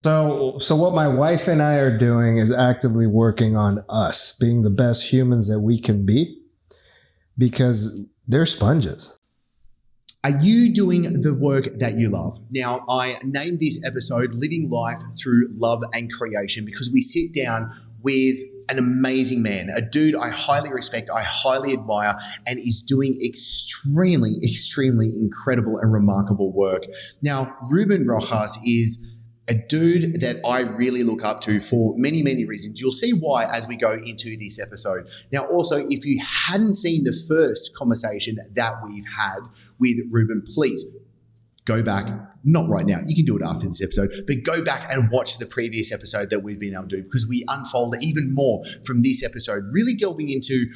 So what my wife and I are doing is actively working on us being the best humans that we can be, because they're sponges. Are you doing the work that you love? Now, I named this episode Living Life Through Love and Creation because we sit down with an amazing man, a dude I highly respect, I highly admire, and is doing extremely, extremely incredible and remarkable work. Now, Ruben Rojas is a dude that I really look up to for many, many reasons. You'll see why as we go into this episode. Now, also, if you hadn't seen the first conversation that we've had with Ruben, please go back, not right now, you can do it after this episode, but go back and watch the previous episode that we've been able to do, because we unfold even more from this episode, really delving into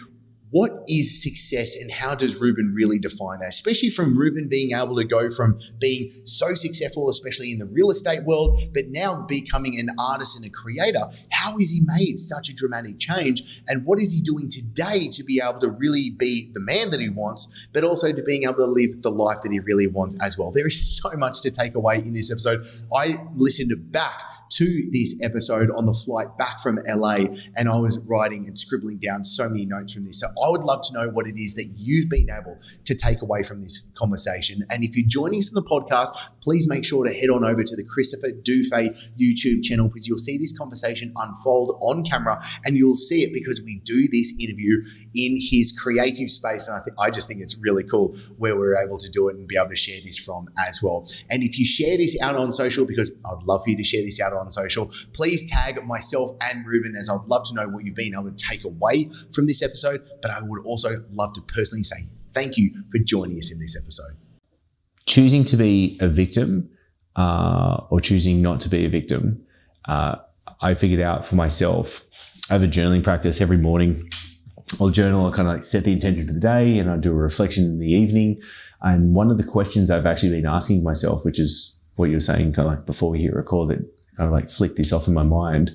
what is success and how does Ruben really define that, especially from Ruben being able to go from being so successful, especially in the real estate world, but now becoming an artist and a creator. How has he made such a dramatic change? And what is he doing today to be able to really be the man that he wants, but also to being able to live the life that he really wants as well? There is so much to take away in this episode. I listened back to this episode on the flight back from LA, and I was writing and scribbling down so many notes from this. So I would love to know what it is that you've been able to take away from this conversation. And if you're joining us on the podcast, please make sure to head on over to the Christopher Dufey YouTube channel, because you'll see this conversation unfold on camera, and you'll see it because we do this interview in his creative space. And I just think it's really cool where we're able to do it and be able to share this from as well. And if you share this out on social, because I'd love for you to share this out on social, please tag myself and Ruben, as I'd love to know what you've been able to take away from this episode. But I would also love to personally say thank you for joining us in this episode. Choosing to be a victim or choosing not to be a victim, I figured out for myself. I have a journaling practice every morning. I'll journal, I kind of like set the intention for the day, and I do a reflection in the evening. And one of the questions I've actually been asking myself, which is what you were saying kind of like before we hit record, that kind of like flicked this off in my mind.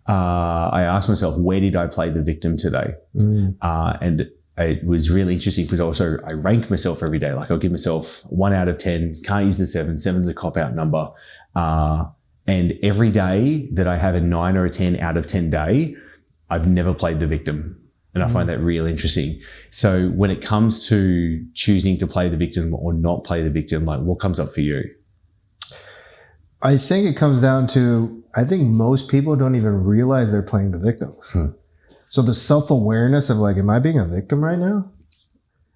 I asked myself, where did I play the victim today? And it was really interesting because I rank myself every day. Like I'll give myself 1 out of 10, can't use the 7. 7's a cop-out number. And every day that I have a 9 or a 10 out of 10 day, I've never played the victim. And I find that really interesting. So when it comes to choosing to play the victim or not play the victim, like what comes up for you? I think it comes down to, I think most people don't even realize they're playing the victim. So the self-awareness of like, am I being a victim right now?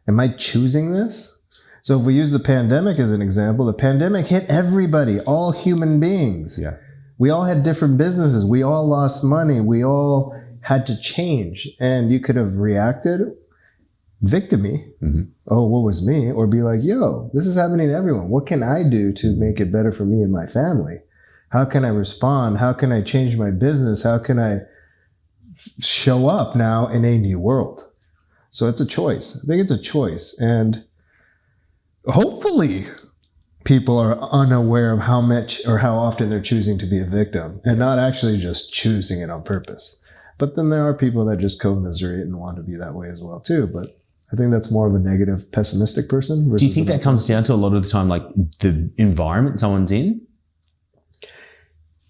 Am I choosing this? So if we use the pandemic as an example, the pandemic hit everybody, all human beings. Yeah. We all had different businesses. We all lost money. We all had to change. And you could have reacted victim-y. Oh, what was me? Or be like, yo, this is happening to everyone. What can I do to make it better for me and my family? How can I respond? How can I change my business? How can I show up now in a new world? So it's a choice. I think it's a choice. And hopefully people are unaware of how much or how often they're choosing to be a victim and not actually just choosing it on purpose. But then there are people that just commiserate and want to be that way as well too. But I think that's more of a negative, pessimistic person. Do you think that comes down to a lot of the time, like the environment someone's in?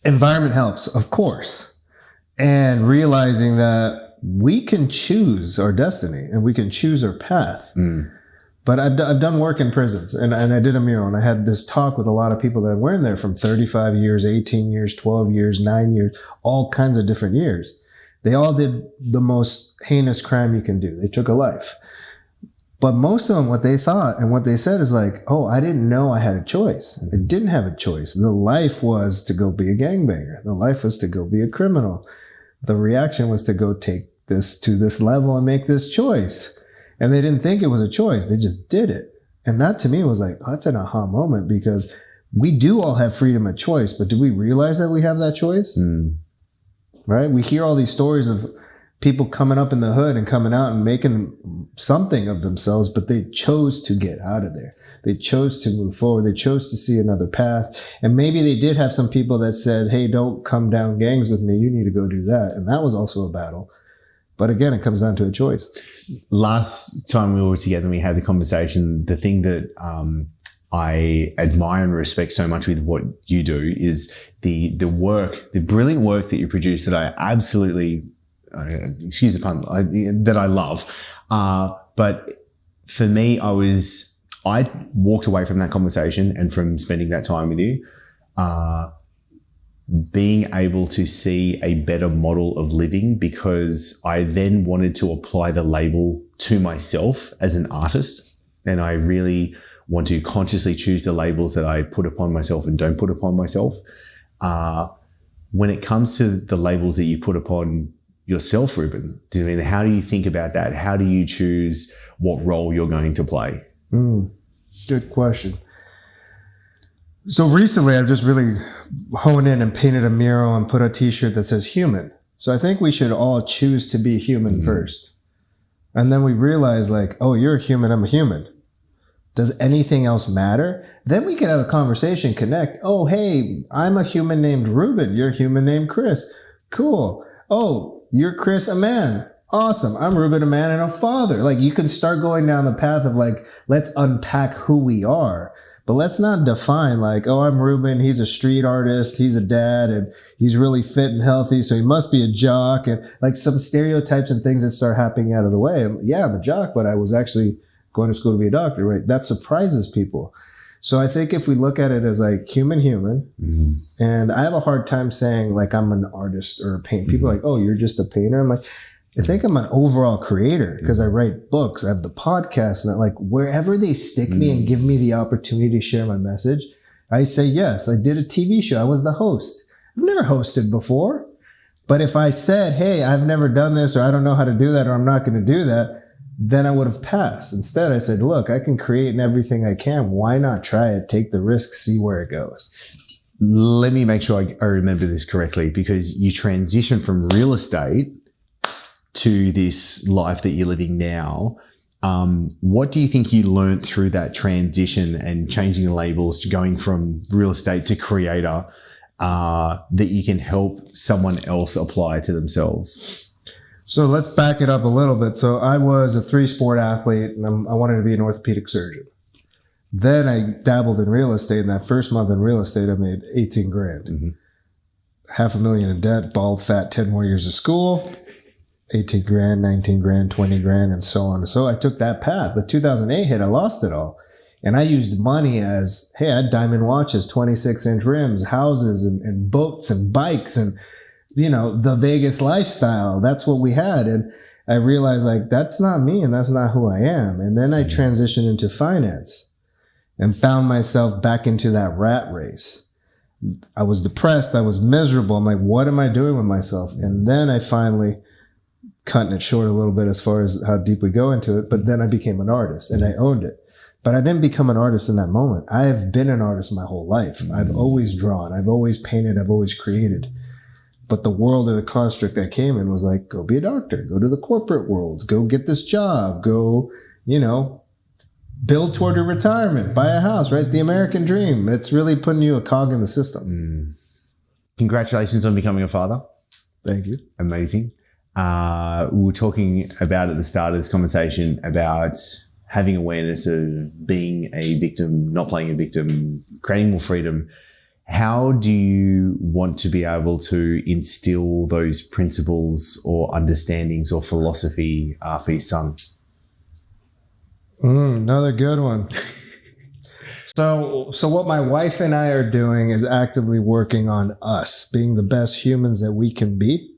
Environment helps, of course. And realizing that we can choose our destiny and we can choose our path. But I've done work in prisons, and I did a mural, and I had this talk with a lot of people that were in there from 35 years, 18 years, 12 years, 9 years, all kinds of different years. They all did the most heinous crime you can do. They took a life. But most of them, what they thought and what they said is like, oh, I didn't know I had a choice. I didn't have a choice. The life was to go be a gangbanger. The life was to go be a criminal. The reaction was to go take this to this level and make this choice. And they didn't think it was a choice. They just did it. And that to me was like, oh, that's an aha moment, because we do all have freedom of choice, but do we realize that we have that choice? Right? We hear all these stories of people coming up in the hood and coming out and making something of themselves, but they chose to get out of there. They chose to move forward. They chose to see another path. And maybe they did have some people that said, hey, don't come down gangs with me. You need to go do that. And that was also a battle. But again, it comes down to a choice. Last time we were together and we had the conversation, the thing that I admire and respect so much with what you do is the brilliant work that you produce that I absolutely, excuse the pun, that I love. But for me, I walked away from that conversation and from spending that time with you, being able to see a better model of living, because I then wanted to apply the label to myself as an artist. And I really want to consciously choose the labels that I put upon myself and don't put upon myself. When it comes to the labels that you put upon yourself, Ruben, how do you think about that? How do you choose what role you're going to play? Good question. So recently I've just really honed in and painted a mural and put a t-shirt that says human. So I think we should all choose to be human first. And then we realize like, oh, you're a human, I'm a human. Does anything else matter? Then we can have a conversation, connect. Oh, hey, I'm a human named Ruben. You're a human named Chris. Cool. Oh, you're Chris, a man. Awesome. I'm Ruben, a man and a father. Like you can start going down the path of like, let's unpack who we are. But let's not define like, oh, I'm Ruben. He's a street artist. He's a dad and he's really fit and healthy. So he must be a jock, and like some stereotypes and things that start happening out of the way. And yeah, I'm a jock, but I was actually going to school to be a doctor, right? That surprises people. So I think if we look at it as like human, and I have a hard time saying like I'm an artist or a painter. People are like, oh, you're just a painter. I'm like, I think I'm an overall creator because I write books. I have the podcast, and like wherever they stick me and give me the opportunity to share my message, I say yes. I did a TV show. I was the host. I've never hosted before. But if I said, hey, I've never done this, or I don't know how to do that, or I'm not going to do that, then I would have passed. Instead, I said, look, I can create in everything I can. Why not try it? Take the risk, see where it goes. Let me make sure I remember this correctly, because you transitioned from real estate to this life that you're living now. What do you think you learned through that transition and changing the labels to going from real estate to creator that you can help someone else apply to themselves? So let's back it up a little bit. So I was a 3-sport athlete and I wanted to be an orthopedic surgeon. Then I dabbled in real estate. In that first month in real estate, I made 18 grand. $500,000 in debt, bald, fat, 10 more years of school, 18 grand, 19 grand, 20 grand, and so on. So I took that path. But 2008 hit, I lost it all. And I used money as, hey, I had diamond watches, 26-inch rims, houses and boats and bikes and, you know, the Vegas lifestyle. That's what we had. And I realized like, that's not me and that's not who I am. And then I transitioned into finance and found myself back into that rat race. I was depressed. I was miserable. I'm like, what am I doing with myself? And then I finally, cutting it short a little bit as far as how deep we go into it, but then I became an artist and I owned it. But I didn't become an artist in that moment. I have been an artist my whole life. I've always drawn. I've always painted. I've always created. But the world of the construct I came in was like, go be a doctor, go to the corporate world, go get this job, go, you know, build toward your retirement, buy a house, right? The American dream. It's really putting you a cog in the system. Congratulations on becoming a father. Thank you. Amazing. We were talking about at the start of this conversation about having awareness of being a victim, not playing a victim, creating more freedom. How do you want to be able to instill those principles or understandings or philosophy for your son? Another good one. So what my wife and I are doing is actively working on us being the best humans that we can be,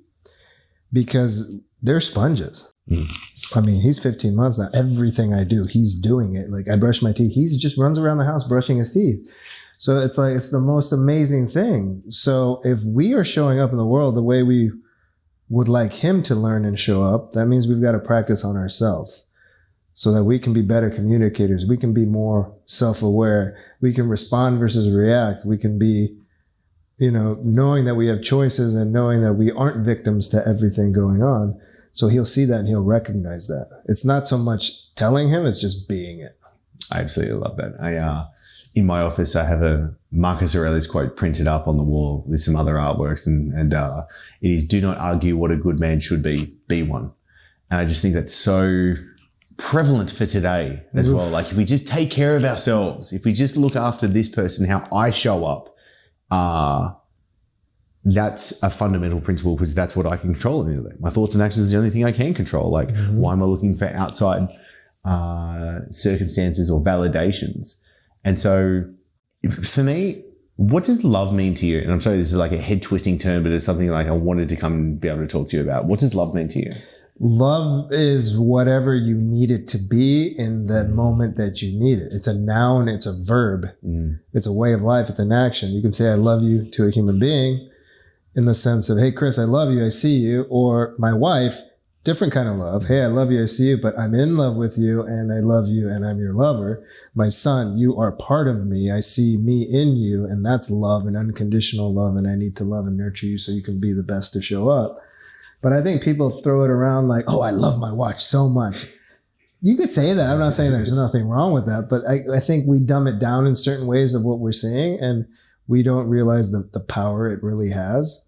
because they're sponges. I mean, he's 15 months now. Everything I do, he's doing it. Like I brush my teeth. He just runs around the house brushing his teeth. So it's like, it's the most amazing thing. So if we are showing up in the world the way we would like him to learn and show up, that means we've got to practice on ourselves so that we can be better communicators. We can be more self-aware. We can respond versus react. We can be, you know, knowing that we have choices and knowing that we aren't victims to everything going on. So he'll see that and he'll recognize that. It's not so much telling him, it's just being it. I absolutely love that. In my office, I have a Marcus Aurelius quote printed up on the wall with some other artworks, and it is, do not argue what a good man should be one. And I just think that's so prevalent for today as well. Like if we just take care of ourselves, if we just look after this person, how I show up, that's a fundamental principle because that's what I can control at the end of the day. My thoughts and actions is the only thing I can control. Like, why am I looking for outside circumstances or validations? And so for me, what does love mean to you? And I'm sorry, this is like a head twisting term, but it's something like I wanted to come and be able to talk to you about. What does love mean to you? Love is whatever you need it to be in the moment that you need it. It's a noun. It's a verb. It's a way of life. It's an action. You can say, I love you to a human being in the sense of, hey, Chris, I love you. I see you. Or my wife, different kind of love. Hey, I love you. I see you, but I'm in love with you and I love you and I'm your lover. My son, you are part of me. I see me in you, and that's love and unconditional love. And I need to love and nurture you so you can be the best to show up. But I think people throw it around like, oh, I love my watch so much. You could say that. I'm not saying there's nothing wrong with that, but I think we dumb it down in certain ways of what we're saying, and we don't realize the power it really has.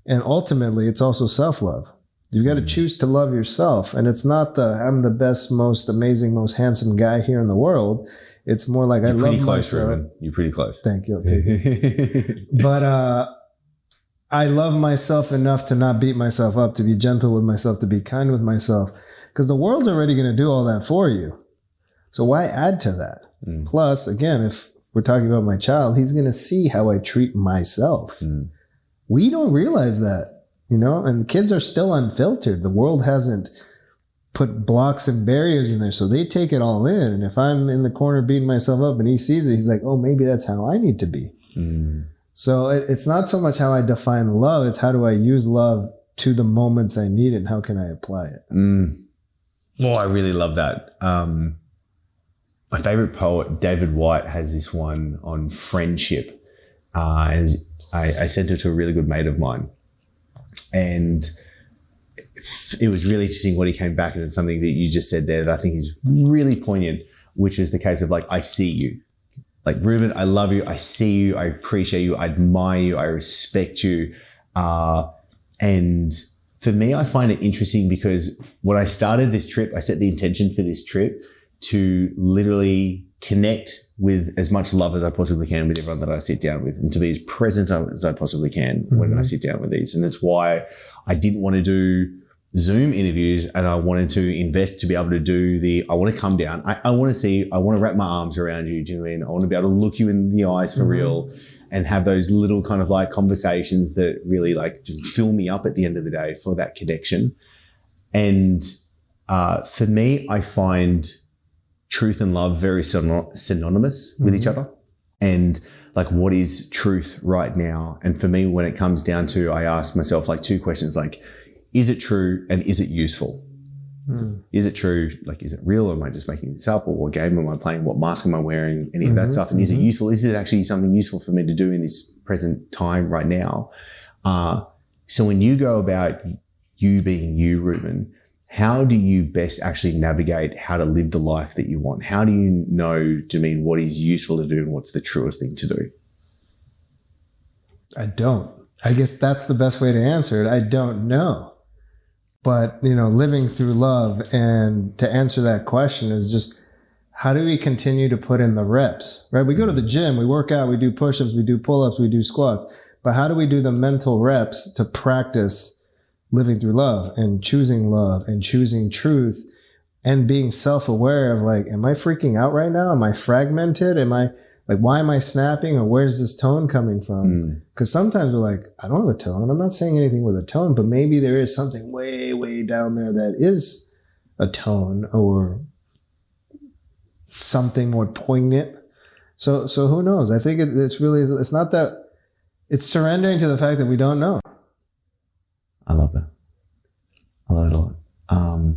And ultimately, it's also self-love. You've got to choose to love yourself. And it's not I'm the best, most amazing, most handsome guy here in the world. It's more like, I love myself. You're pretty close, Ruben. You're pretty close. Thank you. I'll take it. But I love myself enough to not beat myself up, to be gentle with myself, to be kind with myself, because the world's already going to do all that for you. So why add to that? Plus, again, if we're talking about my child, he's going to see how I treat myself. We don't realize that, and kids are still unfiltered. The world hasn't put blocks and barriers in there, so they take it all in. And if I'm in the corner beating myself up and he sees it, he's like, oh, maybe that's how I need to be. So it's not so much how I define love, it's how do I use love to the moments I need it and how can I apply it? Well, I really love that. My favorite poet, David White, has this one on friendship. And I sent it to a really good mate of mine. And it was really interesting what he came back, and it's something that you just said there that I think is really poignant, which is the case of like, I see you. Like, Ruben, I love you. I see you. I appreciate you. I admire you. I respect you. And for me, I find it interesting because when I started this trip, I set the intention for this trip to literally connect with as much love as I possibly can with everyone that I sit down with, and to be as present as I possibly can when I sit down with these. And that's why I didn't want to do Zoom interviews, and I wanted to invest to be able to do I want to come down. I want to wrap my arms around you. Do you know what I mean? I want to be able to look you in the eyes for real and have those little kind of like conversations that really like fill me up at the end of the day for that connection. And for me, I find truth and love very synonymous with each other. And like, what is truth right now? And for me, when it comes down to, I ask myself like two questions, like, is it true and is it useful? Is it true? Like, is it real? Or am I just making this up? Or what game am I playing? What mask am I wearing? Any of that stuff. And is it useful? Is it actually something useful for me to do in this present time right now? So when you go about you being you, Ruben, how do you best actually navigate how to live the life that you want? How do you know, what is useful to do and what's the truest thing to do? I don't. I guess that's the best way to answer it. I don't know. But, living through love, and to answer that question is just, how do we continue to put in the reps, right? We go to the gym, we work out, we do push-ups, we do pull-ups, we do squats. But how do we do the mental reps to practice living through love and choosing truth and being self-aware of like, am I freaking out right now? Am I fragmented? Why am I snapping? Or where's this tone coming from? Because sometimes we're like, I don't have a tone. I'm not saying anything with a tone, but maybe there is something way, way down there that is a tone or something more poignant. So who knows? I think it's not that, it's surrendering to the fact that we don't know. I love that. I love it a lot.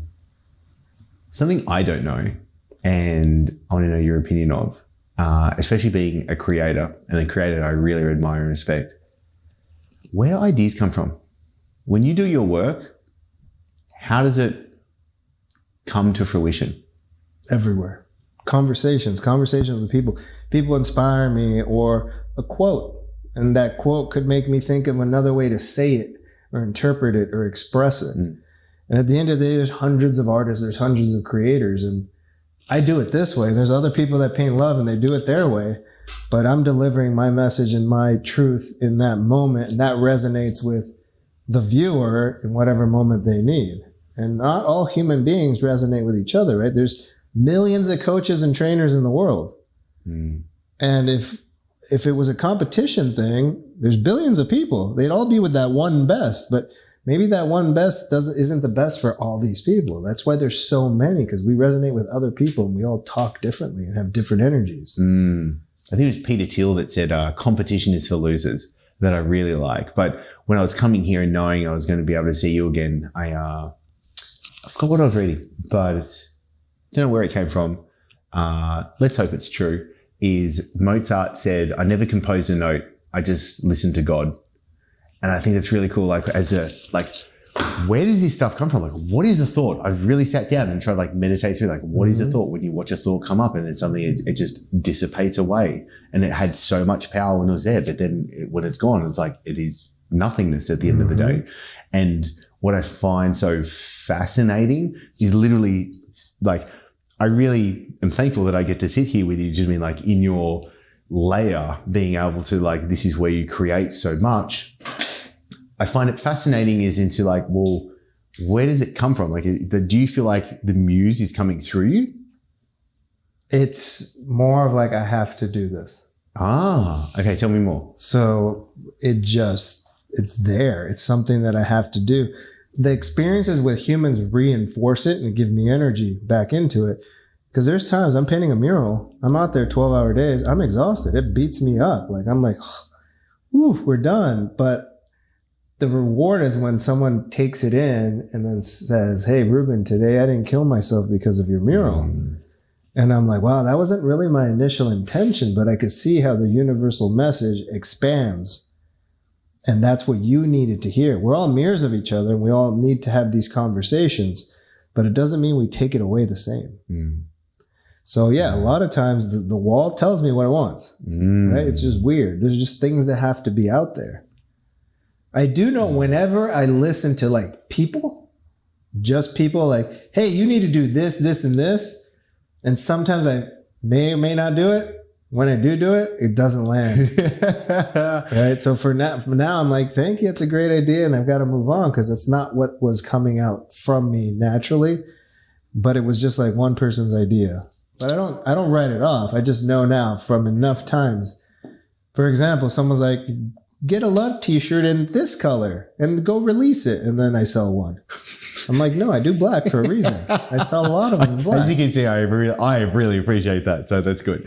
Something I don't know, and I want to know your opinion of, especially being a creator, and a creator I really admire and respect. Where do ideas come from? When you do your work, how does it come to fruition? Everywhere. Conversations with people. People inspire me, or a quote. And that quote could make me think of another way to say it or interpret it or express it. And at the end of the day, there's hundreds of artists, there's hundreds of creators, and I do it this way. There's other people that paint love and they do it their way. but I'm delivering my message and my truth in that moment, and that resonates with the viewer in whatever moment they need. And not all human beings resonate with each other, right? There's millions of coaches and trainers in the world. And if it was a competition thing, there's billions of people. They'd all be with that one best, but maybe that one best isn't the best for all these people. That's why there's so many, because we resonate with other people and we all talk differently and have different energies. I think it was Peter Thiel that said, competition is for losers, that I really like. But when I was coming here and knowing I was going to be able to see you again, I forgot what I was reading, but don't know where it came from. Let's hope it's true. Is Mozart said, I never composed a note. I just listened to God. And I think that's really cool. Like where does this stuff come from? Like, what is the thought? I've really sat down and tried to meditate through, like, what is the thought when you watch a thought come up and then suddenly it just dissipates away, and it had so much power when it was there. But then when it's gone, it's like, it is nothingness at the end of the day. And what I find so fascinating is literally like, I really am thankful that I get to sit here with you, just mean like in your layer, being able to like, this is where you create so much. I find it fascinating is into like, well, where does it come from? Like, do you feel like the muse is coming through you? It's more of like, I have to do this. Okay. Tell me more. So it's there. It's something that I have to do. The experiences with humans reinforce it and give me energy back into it. Because there's times I'm painting a mural. I'm out there 12-hour days. I'm exhausted. It beats me up. Like, I'm like, ooh, we're done. But the reward is when someone takes it in and then says, hey, Ruben, today I didn't kill myself because of your mural. And I'm like, wow, that wasn't really my initial intention, but I could see how the universal message expands. And that's what you needed to hear. We're all mirrors of each other and we all need to have these conversations, but it doesn't mean we take it away the same. So yeah, a lot of times the wall tells me what it wants, right? It's just weird. There's just things that have to be out there. I do know whenever I listen to like just people like, hey, you need to do this, this, and this. And sometimes I may or may not do it. When I do it, it doesn't land. Right? So for now, I'm like, thank you. It's a great idea. And I've got to move on because it's not what was coming out from me naturally, but it was just like one person's idea. But I don't write it off. I just know now from enough times. For example, someone's like, get a love t-shirt in this color and go release it. And then I sell one. I'm like, no, I do black for a reason. I sell a lot of them in black. As you can see, I really appreciate that. So that's good.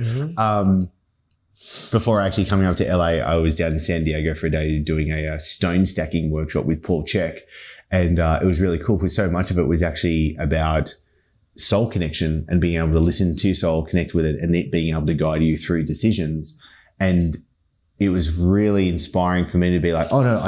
Before actually coming up to LA, I was down in San Diego for a day doing a stone stacking workshop with Paul Check. And it was really cool because so much of it was actually about soul connection and being able to listen to soul, connect with it, and it being able to guide you through decisions. And it was really inspiring for me to be like, oh no,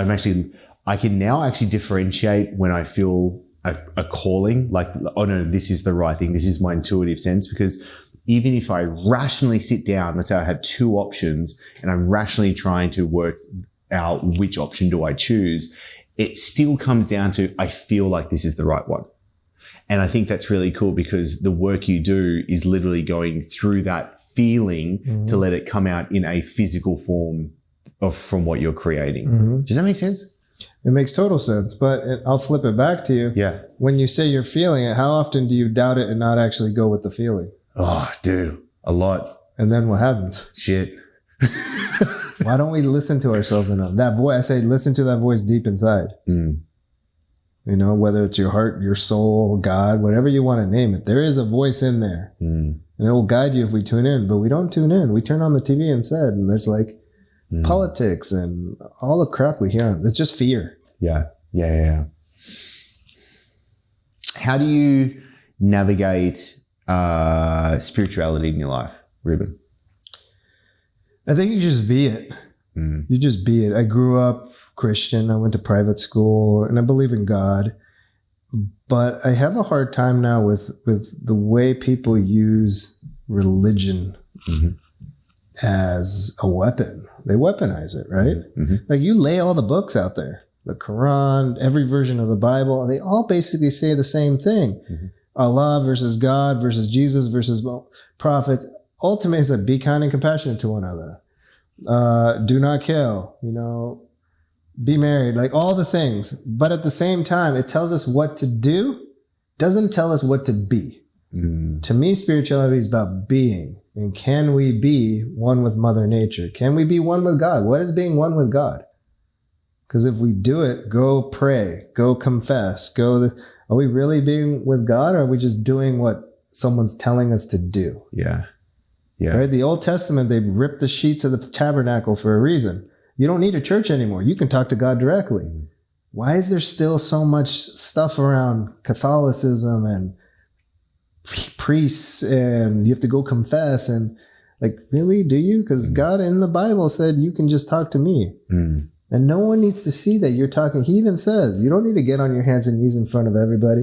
I can now actually differentiate when I feel a calling, like, oh no, this is the right thing. This is my intuitive sense. Because even if I rationally sit down, let's say I have two options and I'm rationally trying to work out which option do I choose, it still comes down to, I feel like this is the right one. And I think that's really cool because the work you do is literally going through that feeling to let it come out in a physical form from what you're creating. Does that make sense? It makes total sense, but I'll flip it back to you. Yeah. When you say you're feeling it, how often do you doubt it and not actually go with the feeling? Oh, dude, a lot. And then what happens? Shit. Why don't we listen to ourselves enough? That voice, I say, listen to that voice deep inside. You know, whether it's your heart, your soul, God, whatever you want to name it, there is a voice in there. And it will guide you if we tune in, but we don't tune in. We turn on the TV instead, and there's like politics and all the crap we hear. It's just fear. Yeah. How do you navigate spirituality in your life, Ruben? I think you just be it. You just be it. I grew up Christian. I went to private school and I believe in God, but I have a hard time now with the way people use religion as a weapon. They weaponize it, right? Like you lay all the books out there, the Quran, every version of the Bible, they all basically say the same thing. Allah versus God versus Jesus versus prophets. ultimately it's like, be kind and compassionate to one another. Do not kill, be married, like all the things. But at the same time, it tells us what to do, doesn't tell us what to be. To me, spirituality is about being. And can we be one with Mother Nature? Can we be one with God? What is being one with God? Because if we do it, go pray, go confess, are we really being with God, or are we just doing what someone's telling us to do? Yeah. Yeah. Right? The Old Testament, they ripped the sheets of the tabernacle for a reason. You don't need a church anymore. You can talk to God directly. Why is there still so much stuff around Catholicism and priests and you have to go confess and like, really, do you? Because God in the Bible said you can just talk to me. And no one needs to see that you're talking. He even says you don't need to get on your hands and knees in front of everybody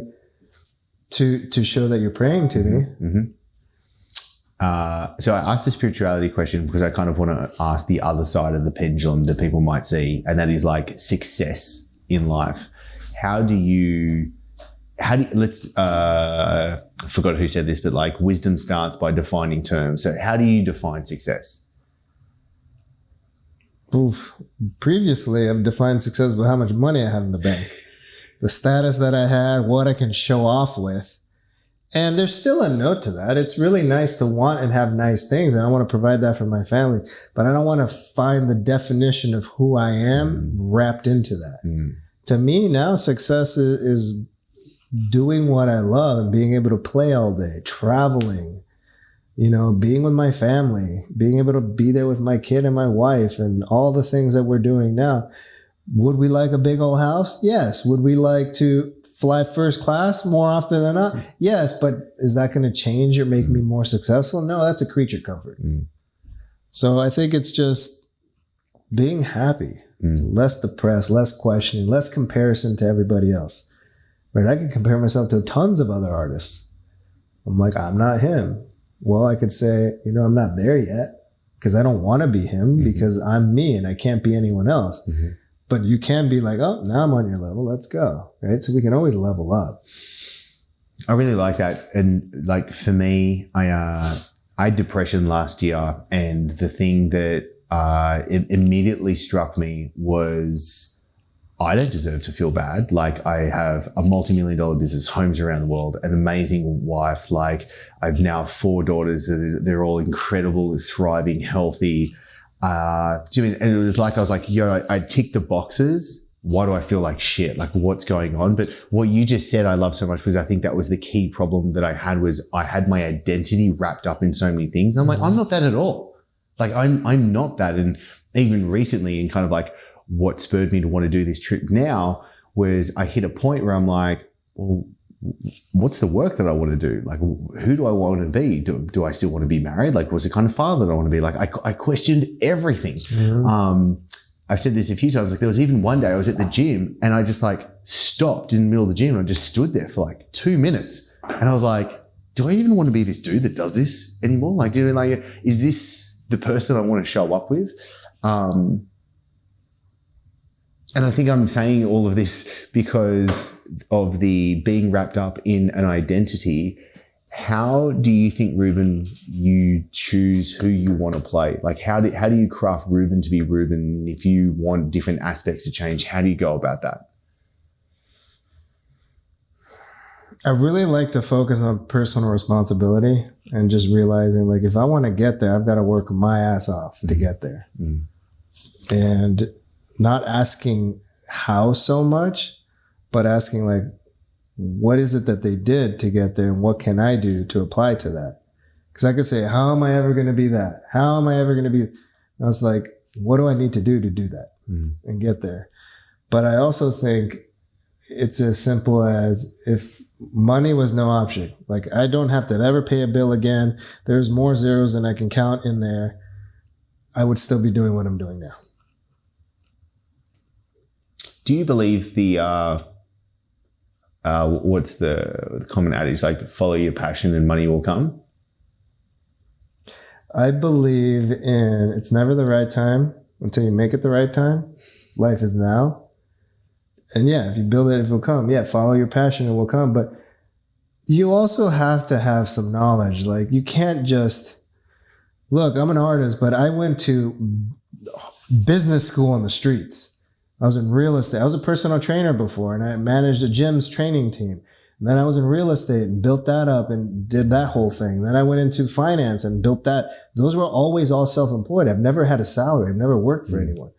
to show that you're praying to me. So I asked the spirituality question because I kind of want to ask the other side of the pendulum that people might see, and that is like success in life. I forgot who said this, but like wisdom starts by defining terms. So how do you define success? Previously, I've defined success by how much money I have in the bank, the status that I had, what I can show off with. And there's still a note to that. It's really nice to want and have nice things. And I want to provide that for my family, but I don't want to find the definition of who I am wrapped into that. To me now, success is doing what I love and being able to play all day, traveling, being with my family, being able to be there with my kid and my wife and all the things that we're doing now. Would we like a big old house? Yes. Would we like to fly first class more often than not? Yes. But is that going to change or make me more successful? No, that's a creature comfort. So I think it's just being happy, less depressed, less questioning, less comparison to everybody else. Right? I can compare myself to tons of other artists. I'm like, I'm not him. Well, I could say, I'm not there yet because I don't want to be him because I'm me and I can't be anyone else. But you can be like, oh, now I'm on your level. Let's go. Right? So we can always level up. I really like that. And like for me, I had depression last year, and the thing that it immediately struck me was I don't deserve to feel bad. Like I have a multi-million-dollar business, homes around the world, an amazing wife. Like I've now 4 daughters. They're all incredible, thriving, healthy. And it was like, I was like, I tick the boxes. Why do I feel like shit? Like what's going on? But what you just said, I love so much because I think that was the key problem that I had was I had my identity wrapped up in so many things. I'm like, I'm not that at all. Like I'm not that. And even recently in kind of like, what spurred me to want to do this trip now was I hit a point where I'm like, well, what's the work that I want to do? Like, who do I want to be? Do I still want to be married? Like, what's the kind of father that I want to be? Like, I questioned everything. I've said this a few times. Like, there was even one day I was at the gym and I just like stopped in the middle of the gym and I just stood there for like 2 minutes. And I was like, do I even want to be this dude that does this anymore? Like, is this the person I want to show up with? And I think I'm saying all of this because of the being wrapped up in an identity. How do you think, Ruben, you choose who you want to play? Like, how do you craft Ruben to be Ruben? If you want different aspects to change, how do you go about that? I really like to focus on personal responsibility and just realizing, like, if I want to get there, I've got to work my ass off to get there. And not asking how so much, but asking like, what is it that they did to get there and what can I do to apply to that? Because I could say, how am I ever going to be that? How am I ever going to be? And I was like, what do I need to do that and get there? But I also think it's as simple as if money was no option, like I don't have to ever pay a bill again. There's more zeros than I can count in there. I would still be doing what I'm doing now. Do you believe the what's the common adage, like follow your passion and money will come? I believe in it's never the right time until you make it the right time. Life is now. And yeah, if you build it, it will come. Yeah, follow your passion, it will come. But you also have to have some knowledge. Like you can't just look, I'm an artist, but I went to business school on the streets. I was in real estate. I was a personal trainer before, and I managed a gym's training team. And then I was in real estate and built that up and did that whole thing. Then I went into finance and built that. Those were always all self-employed. I've never had a salary. I've never worked for anyone.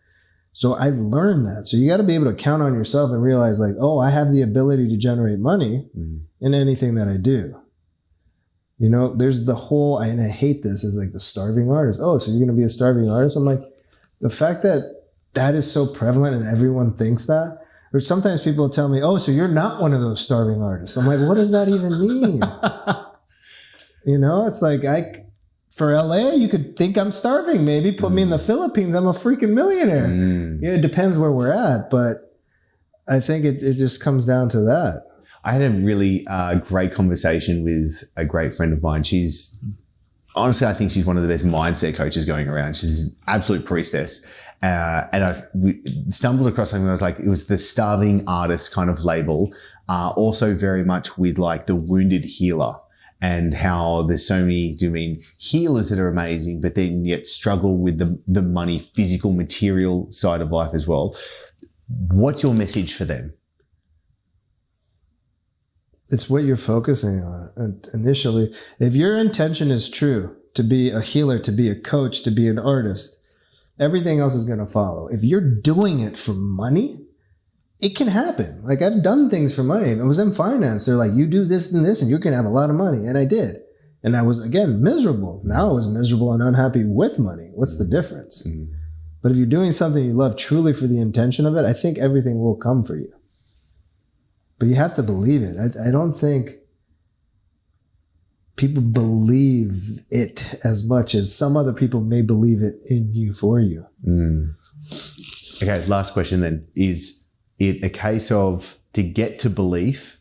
So I've learned that. So you got to be able to count on yourself and realize like, oh, I have the ability to generate money in anything that I do. You know, there's the whole, and I hate this, is like the starving artist. Oh, so you're going to be a starving artist? I'm like, the fact that that is so prevalent and everyone thinks that, or sometimes people tell me, oh, so you're not one of those starving artists. I'm like, what does that even mean? You know, it's like, for LA, you could think I'm starving. Maybe put me in the Philippines. I'm a freaking millionaire. Yeah, it depends where we're at, but I think it just comes down to that. I had a really great conversation with a great friend of mine. Honestly, I think she's one of the best mindset coaches going around. She's an absolute priestess. And we stumbled across something that was like, it was the starving artist kind of label. Also very much with like the wounded healer, and how there's so many, healers that are amazing, but then yet struggle with the money, physical, material side of life as well. What's your message for them? It's what you're focusing on. And initially, if your intention is true, to be a healer, to be a coach, to be an artist, everything else is going to follow. If you're doing it for money, it can happen. Like I've done things for money. I was in finance. They're like, you do this and this and you can have a lot of money. And I did. And I was, again, miserable. Now I was miserable and unhappy with money. What's the difference? But if you're doing something you love truly for the intention of it, I think everything will come for you. But you have to believe it. I don't think people believe it as much as some other people may believe it in you for you. Okay, last question then. Is it a case of, to get to belief,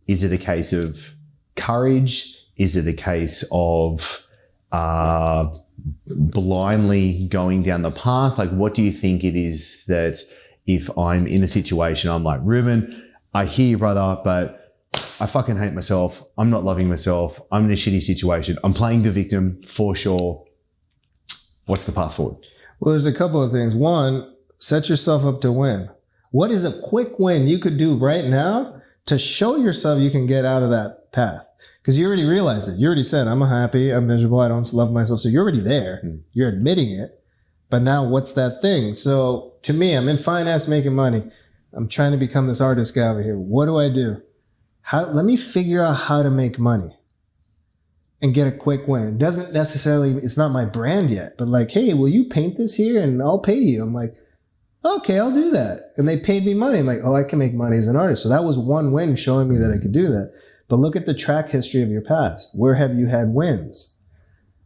is it a case of courage? Is it a case of blindly going down the path? Like, what do you think it is that if I'm in a situation, I'm like, Ruben, I hear you, brother, but I fucking hate myself. I'm not loving myself. I'm in a shitty situation. I'm playing the victim for sure. What's the path forward? Well, there's a couple of things. One, set yourself up to win. What is a quick win you could do right now to show yourself you can get out of that path? Because you already realized it. You already said, I'm unhappy, I'm miserable, I don't love myself. So you're already there. You're admitting it. But now what's that thing? So to me, I'm in finance making money. I'm trying to become this artist guy over here. What do I do? Let me figure out how to make money and get a quick win. It doesn't necessarily, it's not my brand yet, but like, hey, will you paint this here and I'll pay you? I'm like, okay, I'll do that. And they paid me money. I'm like, oh, I can make money as an artist. So that was one win showing me that I could do that. But look at the track history of your past. Where have you had wins?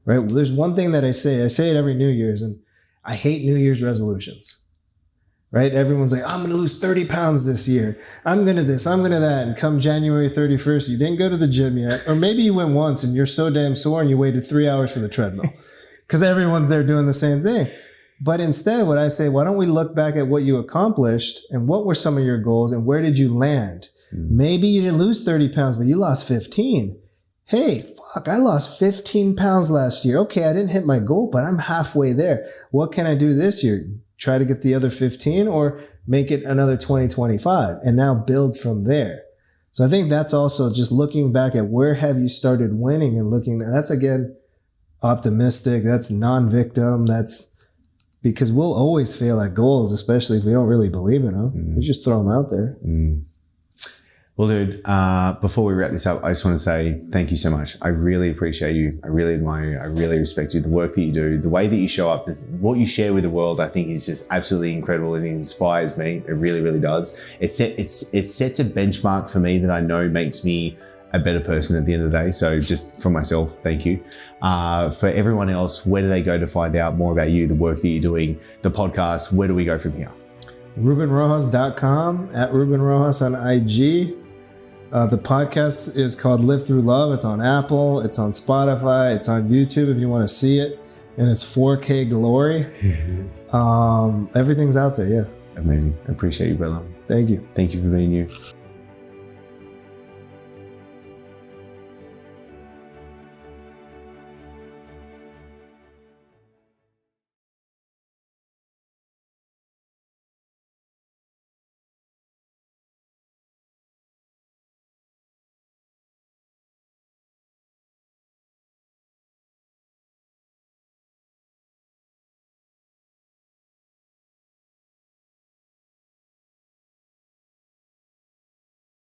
Right? Well, there's one thing that I say it every New Year's, and I hate New Year's resolutions. Right? Everyone's like, I'm going to lose 30 pounds this year. I'm going to this, I'm going to that. And come January 31st, you didn't go to the gym yet. Or maybe you went once and you're so damn sore and you waited 3 hours for the treadmill because everyone's there doing the same thing. But instead, what I say, why don't we look back at what you accomplished and what were some of your goals and where did you land? Maybe you didn't lose 30 pounds, but you lost 15. Hey, fuck, I lost 15 pounds last year. Okay, I didn't hit my goal, but I'm halfway there. What can I do this year? Try to get the other 15 or make it another 20, 25 and now build from there. So I think that's also just looking back at where have you started winning and looking, that's again, optimistic. That's non-victim. That's because we'll always fail at goals, especially if we don't really believe in them. We just throw them out there. Well, dude, before we wrap this up, I just want to say thank you so much. I really appreciate you. I really admire you. I really respect you. The work that you do, the way that you show up, what you share with the world, I think is just absolutely incredible. It inspires me. It really, really does. It sets a benchmark for me that I know makes me a better person at the end of the day. So just for myself, thank you. For everyone else, where do they go to find out more about you, the work that you're doing, the podcast? Where do we go from here? RubenRojas.com, at Ruben Rojas on IG. The podcast is called Live Through Love. It's on Apple. It's on Spotify. It's on YouTube if you want to see it. And it's 4K glory. Everything's out there. Yeah. Amazing. I appreciate you, brother. Thank you. Thank you for being you.